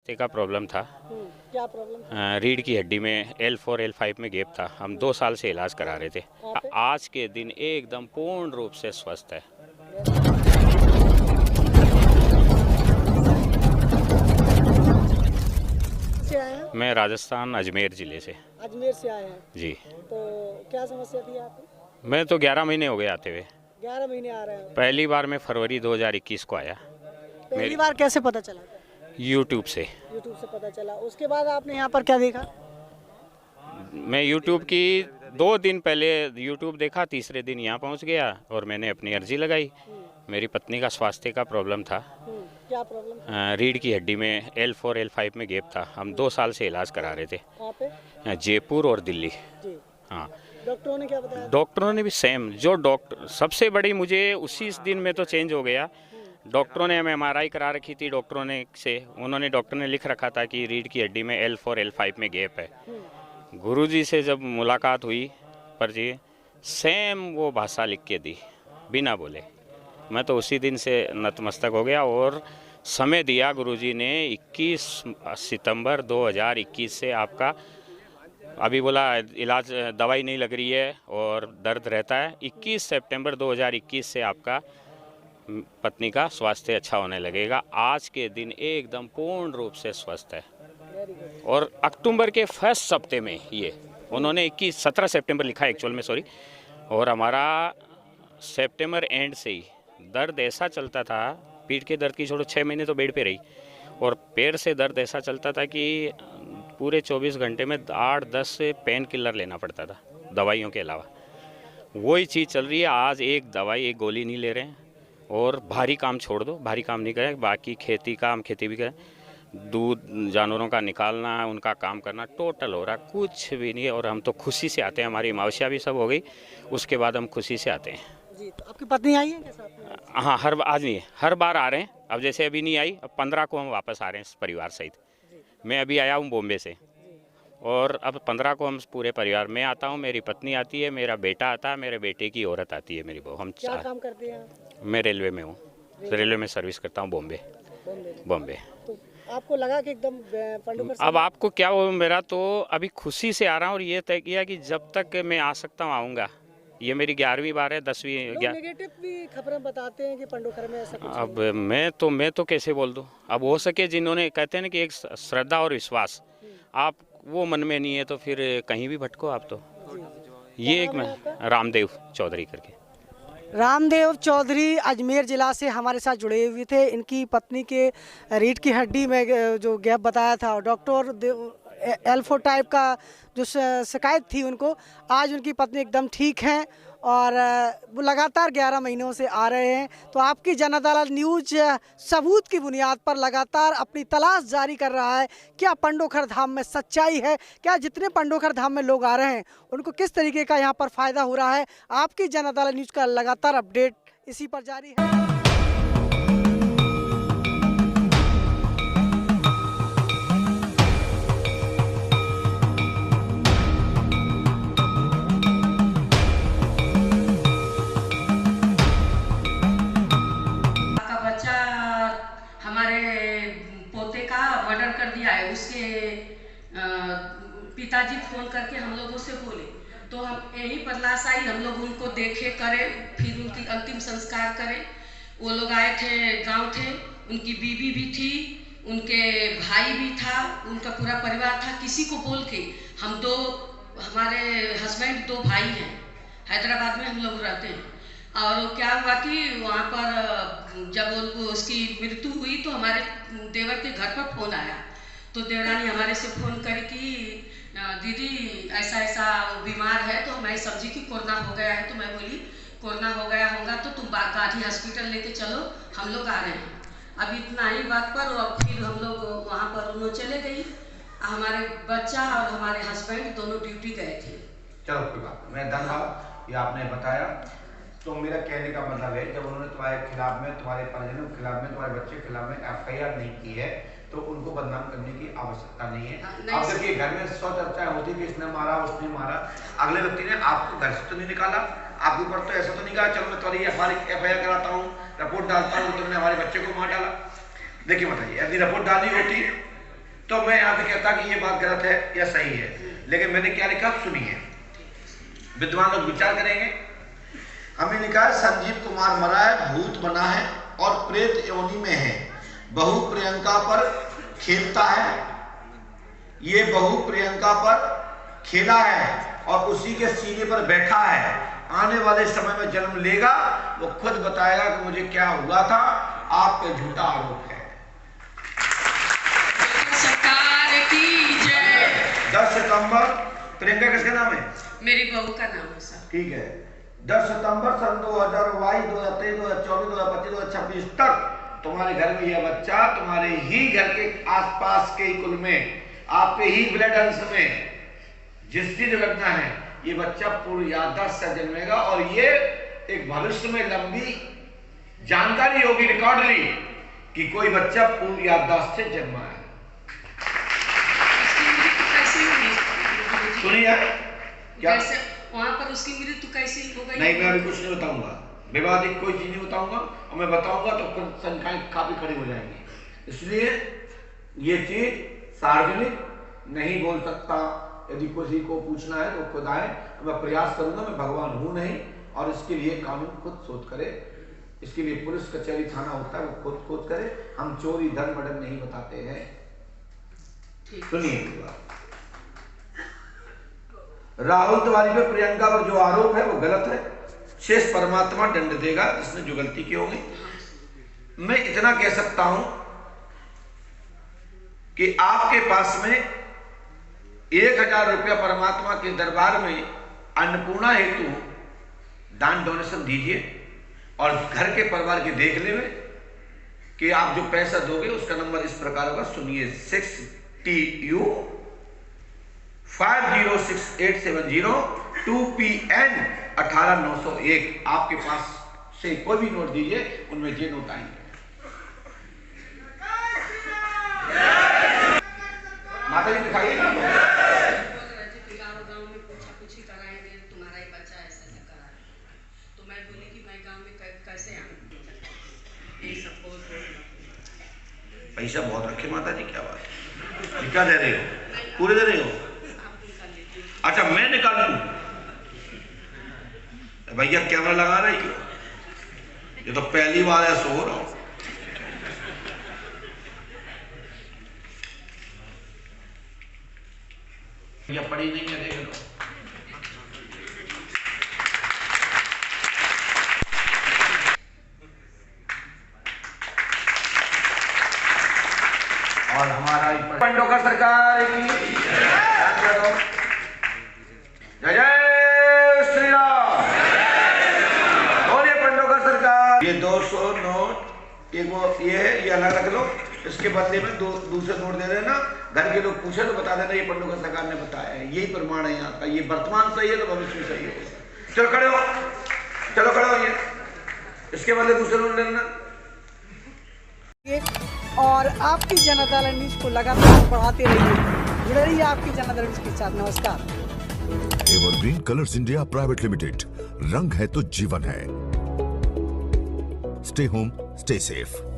स्वास्थ्य का प्रॉब्लम था। क्या प्रॉब्लम था? रीढ़ की हड्डी में L4 L5 में गैप था। हम 2 साल से इलाज करा रहे थे। कहाँ पे? आज के दिन एकदम पूर्ण रूप से स्वस्थ है। से आए हैं? मैं राजस्थान अजमेर ज़िले से। अजमेर से आए हैं। जी। तो क्या समस्या थी आपको? मैं तो 11 महीने हो गए आते हुए। 11 महीने आ रहे हैं। पहली बार मैं फरवरी 2021 को आया। पहली बार कैसे पता चला? यूट्यूब से। यूट्यूब से पता चला। उसके बाद आपने यहाँ पर क्या देखा? मैं यूट्यूब की 2 दिन पहले यूट्यूब देखा, तीसरे दिन यहाँ पहुँच गया और मैंने अपनी अर्जी लगाई। मेरी पत्नी का स्वास्थ्य का प्रॉब्लम था। क्या प्रॉब्लम था? रीढ़ की हड्डी में L4 L5 में गैप था। हम 2 साल से इलाज करा रहे थे। कहाँ पे? जयपुर और दिल्ली। जी। हाँ, डॉक्टरों ने क्या बताया? डॉक्टरों ने भी सेम जो डॉक्टर सबसे बड़ी मुझे उसी दिन में तो चेंज हो गया। डॉक्टरों ने हमें MRI करा रखी थी डॉक्टरों ने डॉक्टर ने लिख रखा था कि रीढ़ की हड्डी में L4 L5 में गैप है। गुरुजी से जब मुलाकात हुई पर जी सेम वो भाषा लिख के दी बिना बोले। मैं तो उसी दिन से नतमस्तक हो गया और समय दिया गुरुजी ने 21 सितंबर 2021 से आपका अभी बोला इलाज दवाई नहीं लग रही है और दर्द रहता है। 21 सितंबर 2021 से आपका पत्नी का स्वास्थ्य अच्छा होने लगेगा। आज के दिन एकदम पूर्ण रूप से स्वस्थ है। और अक्टूबर के फर्स्ट हफ्ते में ये उन्होंने 17 सितंबर लिखा है एक्चुअल में, सॉरी। और हमारा सितंबर एंड से ही दर्द ऐसा चलता था, पीठ के दर्द की छोड़ो 6 महीने तो बेड पे रही, और पैर से दर्द ऐसा चलता था कि पूरे 24 घंटे में 8-10 पेन किलर लेना पड़ता था दवाइयों के अलावा। वही चीज़ चल रही है। आज एक दवाई एक गोली नहीं ले रहे हैं और भारी काम छोड़ दो, भारी काम नहीं करें, बाकी खेती भी करें, दूध जानवरों का निकालना, उनका काम करना टोटल हो रहा, कुछ भी नहीं है। और हम तो खुशी से आते हैं, हमारी मावसिया भी सब हो गई, उसके बाद हम खुशी से आते हैं। जी। तो आपकी पत्नी आई है क्या साथ में? हाँ, आज नहीं, हर बार आ रहे हैं। अब जैसे अभी नहीं आई, अब 15 को हम वापस आ रहे हैं परिवार सहित। मैं अभी आया हूँ बॉम्बे से और अब 15 को हम पूरे परिवार में आता हूँ। मेरी पत्नी आती है, मेरा बेटा आता है, मेरे बेटे की औरत आती है, मेरी बहू। हम क्या काम करते हैं? मैं रेलवे में हूँ, रेलवे में सर्विस करता हूँ बॉम्बे। तो आपको लगा कि एकदम पंडुकर अब आपको क्या हो, मेरा तो अभी खुशी से आ रहा हूँ और ये तय किया कि जब तक मैं आ सकता हूँ आऊँगा। ये मेरी 11वीं बार है, 10वीं नेगेटिव भी खबरें बताते हैं कि पंडोखर में ऐसा कुछ अब मैं तो कैसे बोल दूँ। अब हो सके जिन्होंने कहते हैं ना कि एक श्रद्धा और विश्वास, आप वो मन में नहीं है तो फिर कहीं भी भटको आप तो। ये एक मैं रामदेव चौधरी करके। रामदेव चौधरी अजमेर ज़िला से हमारे साथ जुड़े हुए थे। इनकी पत्नी के रीढ़ की हड्डी में जो गैप बताया था, डॉक्टर L4 टाइप का जो शिकायत थी उनको, आज उनकी पत्नी एकदम ठीक हैं और वो लगातार 11 महीनों से आ रहे हैं। तो आपकी जन अदालत न्यूज़ सबूत की बुनियाद पर लगातार अपनी तलाश जारी कर रहा है। क्या पंडोखर धाम में सच्चाई है? क्या जितने पंडोखर धाम में लोग आ रहे हैं उनको किस तरीके का यहाँ पर फ़ायदा हो रहा है? आपकी जन अदालत न्यूज़ का लगातार अपडेट इसी पर जारी है। पोते का मर्डर कर दिया है। उसके पिताजी फोन करके हम लोगों से बोले तो हम यही पर लाश आई, हम लोग उनको देखे करें, फिर उनकी अंतिम संस्कार करें। वो लोग आए थे, गांव थे, उनकी बीवी भी थी, उनके भाई भी था, उनका पूरा परिवार था। किसी को बोल के हमारे हस्बैंड 2 भाई हैं, हैदराबाद में हम लोग रहते हैं। और क्या हुआ कि वहाँ पर जब उसकी मृत्यु हुई तो हमारे देवर के घर पर फोन आया। तो देवरानी हमारे से फोन करी कि दीदी ऐसा ऐसा बीमार है। तो मैं समझी कि कोरोना हो गया है। तो मैं बोली कोरोना हो गया होगा तो तुम गांधी हॉस्पिटल लेके चलो, हम लोग आ रहे हैं। अब इतना ही बात पर और फिर हम लोग वहाँ पर उन्होंने चले गई। हमारे बच्चा और हमारे हस्बैंड दोनों ड्यूटी गए थे। चलो कोई बात, मैं धन्यवाद, ये आपने बताया। तो मेरा कहने का मतलब है, जब उन्होंने तुम्हारे खिलाफ में, तुम्हारे परिजनों के खिलाफ में, तुम्हारे बच्चे के खिलाफ में FIR नहीं की है तो उनको बदनाम करने की आवश्यकता नहीं है। अब देखिए घर में 100 चर्चाएं होती कि इसने मारा, उसने मारा। अगले व्यक्ति ने आपको घर से तो नहीं निकाला, आपके ऊपर तो ऐसा तो नहीं कहा चलो मैं तुम्हारी FIR कराता हूँ, रिपोर्ट डालता हूँ, तुमने हमारे बच्चे को मार डाला। देखिए बताइए, यदि रिपोर्ट डाली होती तो मैं यहाँ पे कहता कि ये बात गलत है या सही है, लेकिन मैंने क्या लिखा सुनिए, विद्वान लोग विचार करेंगे। हमें लिखा है संजीव कुमार मरा है, भूत बना है और प्रेत योनि में है, बहू प्रियंका पर खेलता है, ये बहू प्रियंका पर खेला है और उसी के सीने पर बैठा है, आने वाले समय में जन्म लेगा, वो खुद बताएगा कि मुझे क्या हुआ था, आप पे झूठा आरोप है। सरकार की जय। 10 सितंबर, प्रियंका किसका नाम है? मेरी बहू का नाम है सर। ठीक है, 10 सितंबर सन 2022, 2023, 2024, 2025, 2026 तक तुम्हारे घर में यह बच्चा तुम्हारे ही घर के आसपास के कुल में, आपके ही ब्लड अंश में जिसकी दुर्घटना है, ये बच्चा पूर्ण याददाश्त से जन्मेगा और ये एक भविष्य में लंबी जानकारी होगी, रिकॉर्ड ली कि कोई बच्चा पूर्ण याददाश्त से जन्मा है। सुनिए क्या वहां पर उसकी मृत्यु कैसे हो गई? नहीं, मैं अभी कुछ नहीं बताऊंगा, विवादित कोई चीज नहीं बताऊंगा, और मैं बताऊंगा तो फिर शंकाएं काफी खड़ी हो जाएंगी, इसलिए ये चीज सार्वजनिक नहीं बोल सकता। यदि किसी को पूछना है तो खुद आए, मैं प्रयास करूंगा, मैं भगवान हूं नहीं, और इसके लिए कानून खुद शोध करे, इसके लिए पुलिस कचहरी थाना होता है, वो खुद खोज करे, हम चोरी धन मर्डर नहीं बताते हैं। सुनिए, राहुल तिवारी पे प्रियंका पर जो आरोप है वो गलत है, शेष परमात्मा दंड देगा जिसने जो गलती की होगी। मैं इतना कह सकता हूं कि आपके पास में 1000 रुपया परमात्मा के दरबार में अन्नपूर्णा हेतु दान डोनेशन दीजिए, और घर के परिवार के देख ले में कि आप जो पैसा दोगे उसका नंबर इस प्रकार होगा, सुनिए, 6TU 506870 2PN 18901। आपके पास से कोई भी नोट दीजिए, उनमें ये नोट आएंगे। माता जी दिखाइए ना, गाँव में पूछा कराएंगे, तुम्हारा ही बच्चा ऐसा करा, तो मैं बोली कि मैं गाँव में कैसे आऊँ, यही सब बोल। पैसा बहुत रखे माता जी, क्या बात है, क्या दे रहे हो, पूरे दे रहे हो? अच्छा, मैं निकाल लूं? भैया कैमरा लगा रही हो, ये तो पहली बार ऐसा हो रहा हूं। या पड़ी नहीं है, देख लो। और हमारा पंडोकर सरकार की जय जय श्री राम, बोलिए पंडोकर सरकार। ये 200 नोट, एक वो ये अलग रख लो, इसके बदले में दूसरे नोट दे देना, घर के लोग पूछे तो बता देना ये पंडोकर सरकार ने बताया है, यही प्रमाण है यहाँ का, ये वर्तमान सही है तो भविष्य में सही होगा। चलो खड़े हो, चलो खड़े हो, ये इसके बदले दूसरे नोट ले लेना। और आपकी जनता दल न्यूज को लगातार बढ़ाते रहिए, जुड़े रहिए आपकी जनता दल न्यूज के साथ। नमस्कार। Evergreen colours India private limited, रंग है तो जीवन है। Stay home, stay safe.